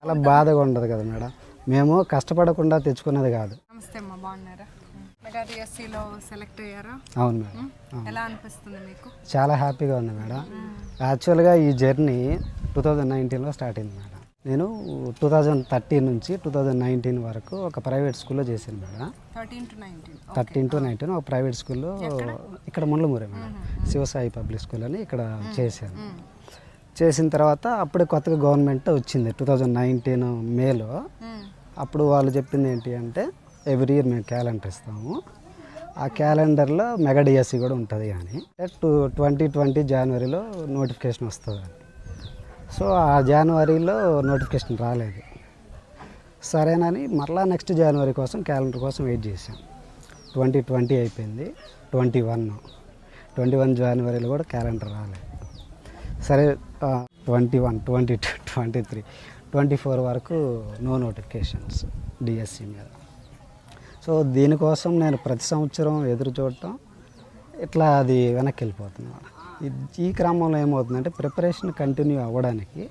చాలా బాధగా ఉండదు కదా మేడం. మేము కష్టపడకుండా తెచ్చుకున్నది కాదు. నమస్తే అమ్మా, బాగున్నారా? మెగా డిఎస్సిలో సెలెక్ట్ అయ్యారా? అవును మేడం. ఎలా అనిపిస్తుంది మీకు? చాలా హ్యాపీగా ఉంది మేడం. యాక్చువల్గా ఈ జర్నీ 2019లో స్టార్ట్ అయింది మేడం. నేను 2013 నుంచి 2019 వరకు ఒక ప్రైవేట్ స్కూల్లో చేశాను మేడం. 13 to 19 ఒక ప్రైవేట్ స్కూల్లో ఇక్కడ Mullamuri madam, Shivasai public school అని ఇక్కడ చేశాను. చేసిన తర్వాత అప్పుడే కొత్తగా గవర్నమెంట్ వచ్చింది 2019 మేలో. అప్పుడు వాళ్ళు చెప్పింది ఏంటి అంటే ఎవ్రీ ఇయర్ మేము క్యాలెండర్ ఇస్తాము, ఆ క్యాలెండర్లో మెగా డిఎస్సి కూడా ఉంటుంది కానీ 2020 జనవరిలో నోటిఫికేషన్ వస్తుంది. సో ఆ జనవరిలో నోటిఫికేషన్ రాలేదు. సరేనని మరలా నెక్స్ట్ జనవరి కోసం క్యాలెండర్ కోసం వెయిట్ చేసాం. 2020 అయిపోయింది, 21 జనవరిలో కూడా క్యాలెండర్ రాలేదు. సరే 21, 22, 23, 24 వరకు నో నోటిఫికేషన్స్ డిఎస్సి మీద. సో దీనికోసం నేను ప్రతి సంవత్సరం ఎదురు చూడటం, ఇట్లా అది వెనక్కి వెళ్ళిపోతున్నాను. ఈ క్రమంలో ఏమవుతుందంటే ప్రిపరేషన్ కంటిన్యూ అవ్వడానికి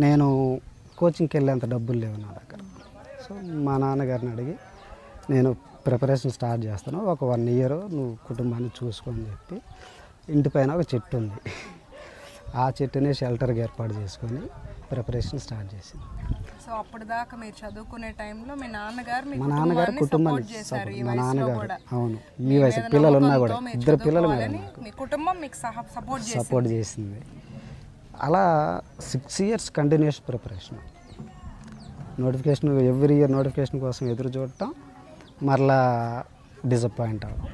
నేను కోచింగ్కి వెళ్ళేంత డబ్బులు లేవు నా దగ్గర. సో మా నాన్నగారిని అడిగి నేను ప్రిపరేషన్ స్టార్ట్ చేస్తాను, ఒక 1 year నువ్వు కుటుంబాన్ని చూసుకొని చెప్పి ఇంటిపైన ఒక చెట్టు ఉంది, ఆ చెట్టుని షెల్టర్గా ఏర్పాటు చేసుకొని ప్రిపరేషన్ స్టార్ట్ చేసింది. సో అప్పుడు దాకా మీరు చదువుకునే టైంలో మీ నాన్నగారు మా నాన్నగారు కుటుంబాన్ని మా నాన్నగారు అవును ఈ వయసు పిల్లలు ఉన్నా కూడా 2 పిల్లలు మేడం మీ కుటుంబం మీకు సపోర్ట్ చేసింది. అలా 6 years continuous preparation, notification every year notification కోసం ఎదురు చూడటం, మరలా డిసప్పాయింట్ అవ్వడం.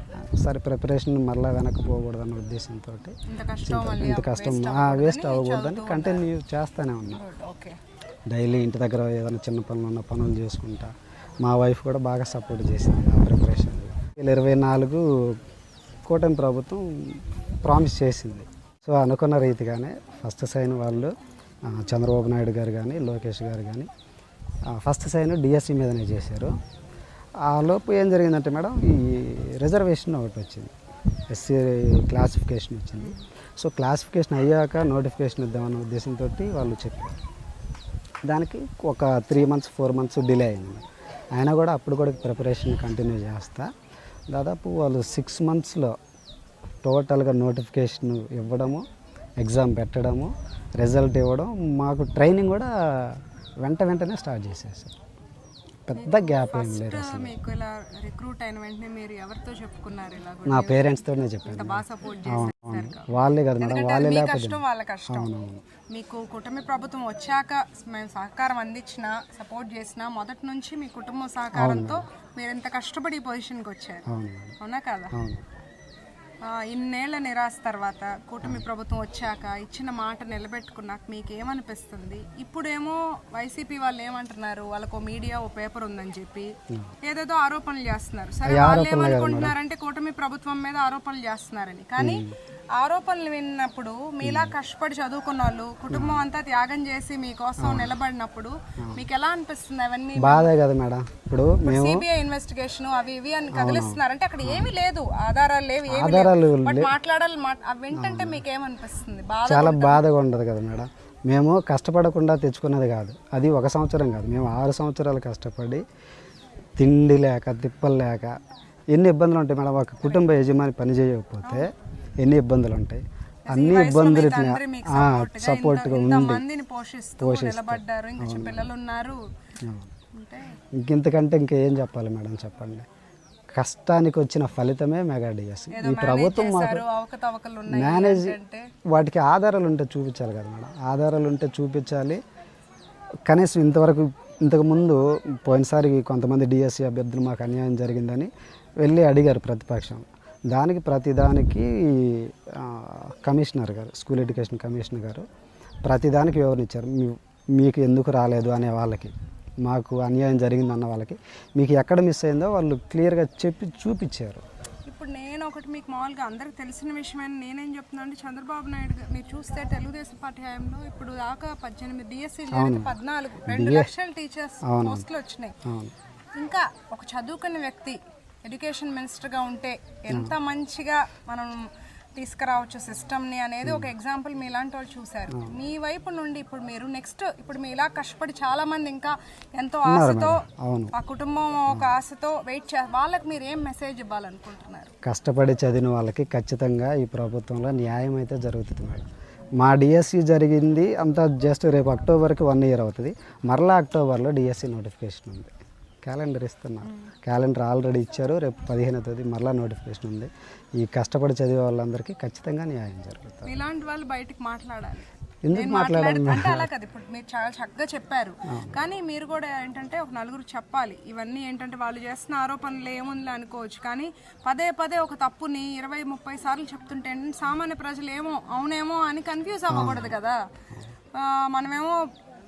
సరే ప్రిపరేషన్ మరలా వెనక్కిపోకూడదన్న ఉద్దేశంతో ఇంత కష్టం వేస్ట్ అవ్వకూడదని కంటిన్యూ చేస్తూనే ఉన్నాం. డైలీ ఇంటి దగ్గర ఏదైనా చిన్న పనులు ఉన్న పనులు చేసుకుంటా. మా వైఫ్ కూడా బాగా సపోర్ట్ చేసింది ఆ ప్రిపరేషన్. 2024 కూటమి ప్రభుత్వం ప్రామిస్ చేసింది. సో అనుకున్న రీతిగానే ఫస్ట్ సైన్ వాళ్ళు చంద్రబాబు నాయుడు గారు కానీ లోకేష్ గారు కానీ ఫస్ట్ సైన్ డిఎస్సి మీదనే చేశారు. ఆ లోపు ఏం జరిగిందంటే మేడం ఈ రిజర్వేషన్ ఒకటి వచ్చింది, ఎస్సీ క్లాసిఫికేషన్ వచ్చింది. సో క్లాసిఫికేషన్ అయ్యాక నోటిఫికేషన్ ఇద్దామన్న ఉద్దేశంతో వాళ్ళు చెప్పారు. దానికి ఒక 3 months 4 months డిలే అయింది. అయినా కూడా అప్పుడు కూడా ప్రిపరేషన్ కంటిన్యూ చేస్తా. దాదాపు వాళ్ళు 6 monthsలో టోటల్గా నోటిఫికేషన్ ఇవ్వడము, ఎగ్జామ్ పెట్టడము, రిజల్ట్ ఇవ్వడం, మాకు ట్రైనింగ్ కూడా వెంటనే స్టార్ట్ చేసేసారు. పెద్ద గ్యాప్ ఏం లేదు అసలు. మీకు ఇలా రిక్రూట్ అయిన వెంటనే మీరు ఎవరితో చెప్పుకున్నారు? ఇలా నా పేరెంట్స్తోనే చెప్పాను. బాగా సపోర్ట్ చేశారు. వాళ్ళే కదా మేడం, వాళ్ళే మీ లేకపోతే కష్టం వాళ్ళ కష్టం. మీకు కుటుంబ ప్రభుత్వం వచ్చాక మేము సహకారం అందించినా సపోర్ట్ చేసినా మొదటి నుంచి మీ కుటుంబం సహకారంతో మీరు ఎంత కష్టపడి ఈ పొజిషన్కి వచ్చారు, అవునా కదా? ఇన్నేళ్ల నిరాశ తర్వాత కూటమి ప్రభుత్వం వచ్చాక ఇచ్చిన మాట నిలబెట్టుకున్నాక మీకు ఏమనిపిస్తుంది? ఇప్పుడేమో వైసీపీ వాళ్ళు ఏమంటున్నారు, వాళ్ళకు మీడియా ఓ పేపర్ ఉందని చెప్పి ఏదేదో ఆరోపణలు చేస్తున్నారు. సరే వాళ్ళు ఏమనుకుంటున్నారంటే కూటమి ప్రభుత్వం మీద ఆరోపణలు చేస్తున్నారని. కానీ ఆరోపణలు విన్నప్పుడు మీలా కష్టపడి చదువుకున్న వాళ్ళు కుటుంబం అంతా త్యాగం చేసి మీకోసం నిలబడినప్పుడు మీకు ఎలా అనిపిస్తుంది? అవన్నీ బాధే కదా మేడం. ఇప్పుడు సిబిఐ ఇన్వెస్టిగేషన్ అవి ఇవి అని కదిలిస్తున్నారంటే అక్కడ ఏమీ లేదు, ఆధారాలు లేవు, మాట్లాడాలి. వింటంటే మీకు ఏమనిపిస్తుంది? చాలా బాధగా ఉండదు కదా మేడం. మేము కష్టపడకుండా తెచ్చుకున్నది కాదు, అది 1 సంవత్సరం కాదు, మేము 6 సంవత్సరాలు కష్టపడి తిండి లేక తిప్పలు లేక ఎన్ని ఇబ్బందులు ఉంటాయి మేడం. ఒక కుటుంబ యజమాని పని చేయకపోతే ఎన్ని ఇబ్బందులు ఉంటాయి. అన్ని ఇబ్బందులు సపోర్ట్గా ఉండి పోషిస్తారు. ఇంకెంతకంటే ఇంకేం చెప్పాలి మేడం, చెప్పండి. కష్టానికి వచ్చిన ఫలితమే మెగా డిఎస్సి. ఈ ప్రభుత్వం మాకు మేనేజ్ వాటికి ఆధారాలు ఉంటే చూపించాలి కదా మేడం. ఆధారాలు ఉంటే చూపించాలి. కనీసం ఇంతకుముందు పోయినసారి కొంతమంది డిఎస్సి అభ్యర్థులు మాకు అన్యాయం జరిగిందని వెళ్ళి అడిగారు ప్రతిపక్షం. ప్రతిదానికి కమిషనర్ గారు, స్కూల్ ఎడ్యుకేషన్ కమిషనర్ గారు ప్రతిదానికి వివరణ ఇచ్చారు. మీకు ఎందుకు రాలేదు అనే వాళ్ళకి, మాకు అన్యాయం జరిగిందన్న వాళ్ళకి మీకు ఎక్కడ మిస్ అయిందో వాళ్ళు క్లియర్గా చెప్పి చూపించారు. ఇప్పుడు నేను ఒకటి మీకు మామూలుగా అందరికి తెలిసిన విషయమైన నేనేం చెప్తున్నా అంటే చంద్రబాబు నాయుడు గారు మీరు చూస్తే తెలుగుదేశం పార్టీ హయాంలో ఇప్పుడు దాకా 18 డిఎస్సి 14 2 లక్షల టీచర్స్ పోస్టులు వచ్చినాయి. ఇంకా ఒక చదువుకున్న వ్యక్తి ఎడ్యుకేషన్ మినిస్టర్గా ఉంటే ఎంత మంచిగా మనం తీసుకురావచ్చు సిస్టమ్ని అనేది ఒక ఎగ్జాంపుల్ మీ ఇలాంటి వాళ్ళు చూశారు. మీ వైపు నుండి ఇప్పుడు మీరు నెక్స్ట్ ఇప్పుడు మీ ఇలా కష్టపడి చాలా మంది ఇంకా ఎంతో ఆశతో ఆ కుటుంబం ఒక ఆశతో వెయిట్ వాళ్ళకి మీరు ఏం మెసేజ్ ఇవ్వాలనుకుంటున్నారు? కష్టపడి చదివిన వాళ్ళకి ఖచ్చితంగా ఈ ప్రభుత్వంలో న్యాయం అయితే జరుగుతుంది మేడం. మా డిఎస్సి జరిగింది అంతా జస్ట్ రేపు అక్టోబర్కి 1 year అవుతుంది. మరలా అక్టోబర్లో డిఎస్సి నోటిఫికేషన్ ఉంది. క్యాలెండర్ ఇస్తున్నారు. క్యాలెండర్ ఆల్రెడీ ఇచ్చారు. రేపు 15వ తేదీ మరలా నోటిఫికేషన్ ఉంది. ఈ కష్టపడి చదివే వాళ్ళందరికీ ఖచ్చితంగా న్యాయం జరుగుతుంది. ఇలాంటి వాళ్ళు బయటికి మాట్లాడాలి. ఎందుకు మాట్లాడాలి అంటే అలా కదా, ఇప్పుడు మీరు చాలా చక్కగా చెప్పారు, కానీ మీరు కూడా ఏంటంటే ఒక నలుగురు చెప్పాలి. ఇవన్నీ ఏంటంటే వాళ్ళు చేస్తున్న ఆరోపణలు ఏముంది అనుకోవచ్చు, కానీ పదే పదే ఒక తప్పుని 20-30 సార్లు చెప్తుంటే సామాన్య ప్రజలు ఏమో అవునేమో అని కన్ఫ్యూజ్ అవ్వకూడదు కదా. మనమేమో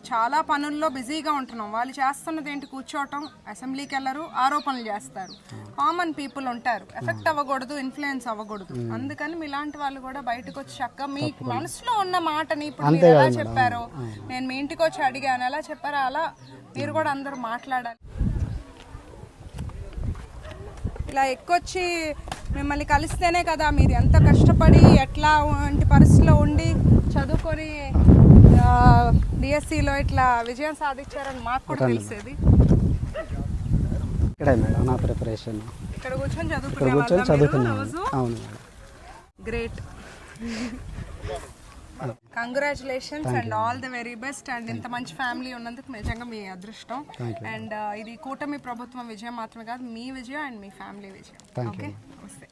చాలా పనుల్లో బిజీగా ఉంటున్నాం, వాళ్ళు చేస్తున్నది ఏంటి కూర్చోవటం, అసెంబ్లీకి వెళ్ళరు, ఆరోపణలు చేస్తారు. కామన్ పీపుల్ ఉంటారు, ఎఫెక్ట్ అవ్వకూడదు, ఇన్ఫ్లుయెన్స్ అవ్వకూడదు. అందుకని మీలాంటి వాళ్ళు కూడా బయటకు వచ్చి చక్కగా మీ మనసులో ఉన్న మాటని ఇప్పుడు మీరు ఎలా చెప్పారో, నేను మీ ఇంటికి వచ్చి అడిగాను ఎలా చెప్పారో అలా మీరు కూడా అందరూ మాట్లాడాలి. ఇలా ఎక్కువచ్చి మిమ్మల్ని కలిస్తేనే కదా మీరు ఎంత కష్టపడి ఎట్లా పరిస్థితిలో ఉండి చదువుకొని డిఎస్సిలో ఇట్లా విజయం సాధించారని మాకు కూడా తెలిసేది. ఇక్కడే మేడం నా ప్రిపరేషన్. ఇక్కడ కూర్చొని చదువుకున్నాను. అవును madam. Great, congratulations and all the very best. And ఇంత మంచి ఫ్యామిలీ ఉన్నందుకు నిజంగా మీ అదృష్టం. అండ్ ఇది కూటమి ప్రభుత్వం విజయం మాత్రమే కాదు, మీ విజయం అండ్ మీ ఫ్యామిలీ విజయం. ఓకే, నమస్తే.